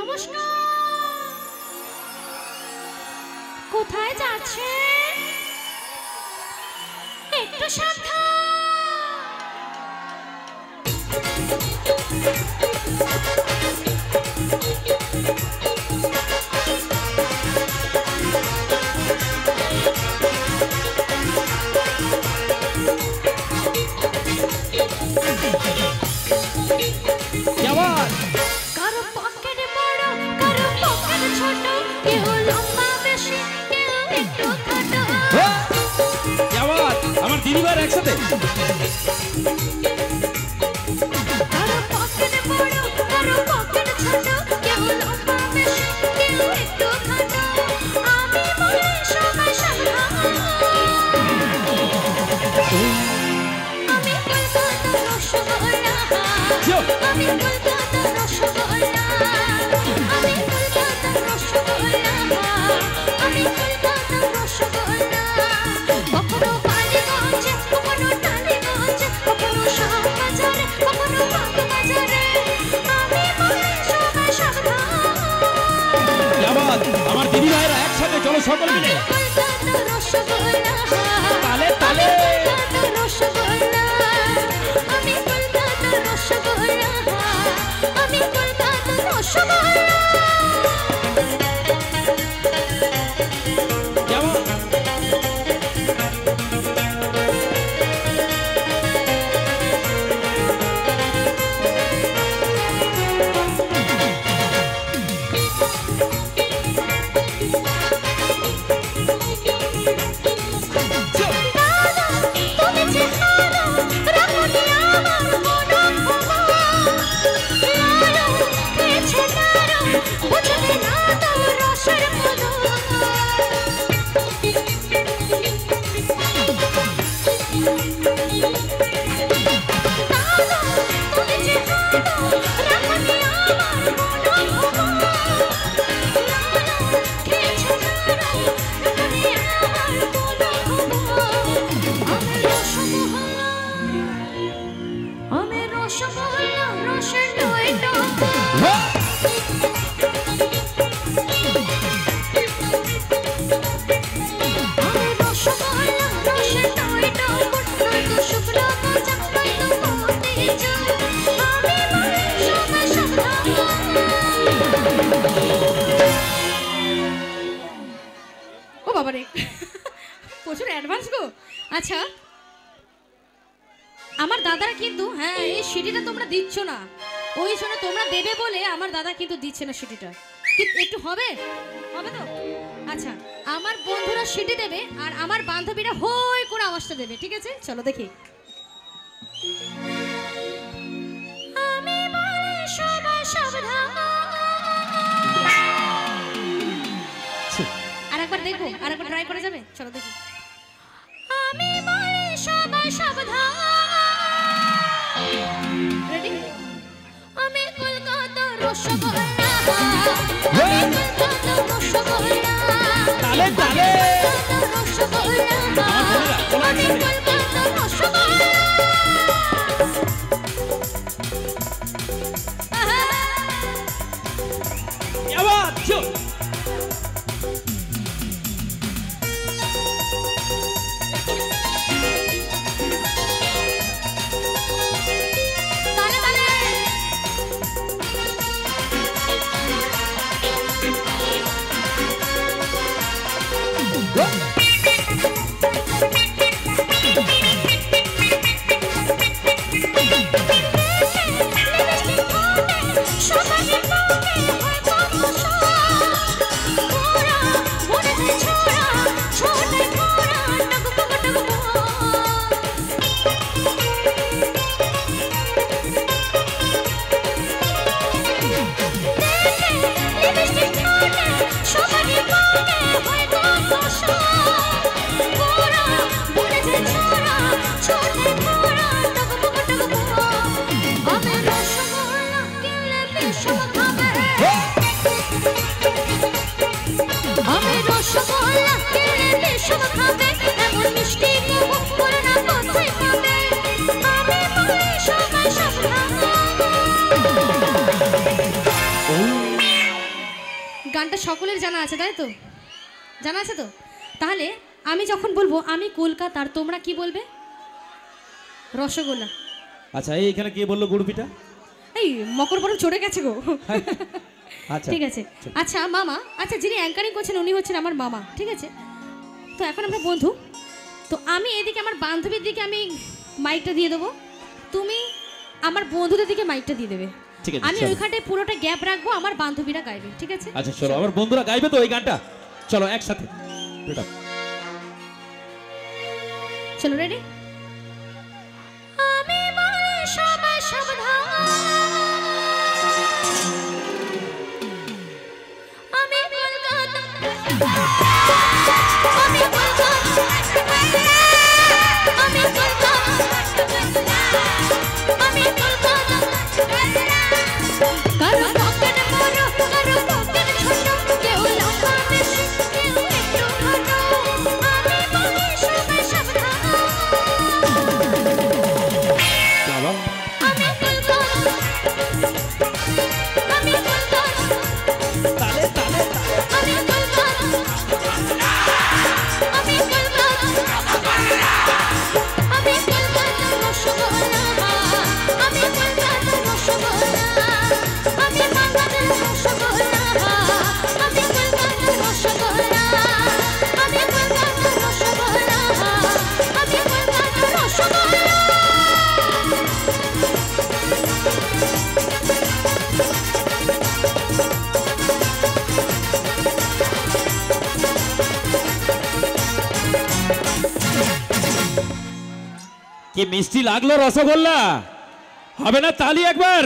নমস্কার। কোথায় যাচ্ছে? একটু সাবধান। কারো পকেট বড়, কারো পকেট ছোট, কেউ লম্বা বেশি, কেউ একটু খাটো। আমার দিদিবার একসাথে। কারো পকেট বড়, কারো পকেট ছোট, কেউ লম্বা বেশি, কেউ একটু খাটো। আমি বলি সবাই সাবধান। আমি কলকাতার রসগোল্লা, আমি কলকাতার রসগোল্লা, আমি কলকাতার রসগোল্লা, আমি কলকাতার রসগোল্লা। কখনো বালিগঞ্জে, কখনো টালিগঞ্জে, কখনো শাহবাজারে, কখনো বাগবাজারে। আমি বলি সবাই সাবধান। আমার দিদি ভাইরা একসাথে, চলো সকল মিলে। কলকাতার রসগোল্লা, তালে তালে। কলকাতার রসগোল্লা, আমি কলকাতার রসগোল্লা, আমি কলকাতার রসগোল্লা। তুমি যে হারো, রাখনি আমার মনোভাব। খেয়েছে নারো, বুঝবে না তো রসের মধু। তুমি যে হারো, রাখনি আমার মনোভাব। খেয়েছে নারো, রাখনি আমার মনোভাব। আমি রসগোল্লা, রসের দই টক। আমি রসগোল্লা, রসের দই টক। নয়তো শুকনো মজা, নয়তো মতিচুর। আমি বলি সবাই সাবধান। ও বাবারে, প্রচুর অ্যাডভান্স গো। আচ্ছা, আমার দাদারা কিন্তু, হ্যাঁ, এই সিটিটা তোমরা দিচ্ছ না, ওই জন্য তোমরা দেবে বলে আমার দাদা কিন্তু দিচ্ছে না সিটিটা। একটু হবে, হবে তো? আচ্ছা, আমার বন্ধুরা সিটি দেবে আর আমার বান্ধবীরা হই করে আওয়াজটা দেবে, ঠিক আছে? চলো দেখি। আমি বলি সবাই সাবধান। আরেকবার দেখবো, আরেকবার ট্রাই করা যাবে? চলো দেখি। আমি বলি সবাই সাবধান। রেডি? আমি কলকাতার রসগোল্লা, আমি কলকাতার রসগোল্লা, তালে তালে। কলকাতার রসগোল্লা, আমি কলকাতার রসগোল্লা। তালে তালে। গানটা সকলের জানা আছে তাই তো? জানা আছে তো? তাহলে আমি যখন বলবো আমি কলকাতার, তোমরা কি বলবে? রসগোল্লা। আচ্ছা এইখানে কে বললো গুড় পিঠা? এই মকর পরব চড়ে গেছে গো। আচ্ছা ঠিক আছে। আচ্ছা মামা, আচ্ছা যিনি অ্যাঙ্কারিং করছেন উনি হচ্ছেন আমার মামা, ঠিক আছে? তো এখন আমরা বন্ধু, তো আমি এদিকে আমার বান্ধবীর দিকে আমি মাইকটা দিয়ে দেবো, তুমি আমার বন্ধুদের দিকে মাইকটা দিয়ে দেবে। ঠিক আছে, আমি চলো। ওইখানটায় পুরোটা গ্যাপ রাখবো, আমার বান্ধবীরা গাইবে, ঠিক আছে? আচ্ছা চলো, আমার বন্ধুরা গাইবে তো এই গানটা, চলো একসাথে বেটা। চলো রেডি। আমি বলি সবাই সাবধান, আমি কলকাতা, আমি কলকাতা, আমি কলকাতা, আমি কলকাতা। কারো পকেট বড়, কারো পকেট ছোট, কেউ লম্বা বেশি, কেউ একটু ছোট। আমি বলি সবাই সাবধান, বাবা আমি কলকাতা, আমি কলকাতা, তালে তালে তালে। আমি কলকাতা, আমি কলকাতা, আমি কলকাতা রসগোল্লা, আমি কলকাতা রসগোল্লা, আমি বাংলাদেশ রসগোল্লা, আমি কলকাতা রসগোল্লা, আমি কলকাতা রসগোল্লা, আমি কলকাতা রসগোল্লা। কি মিষ্টি লাগলো রসগোল্লা, হবে না তালি একবার?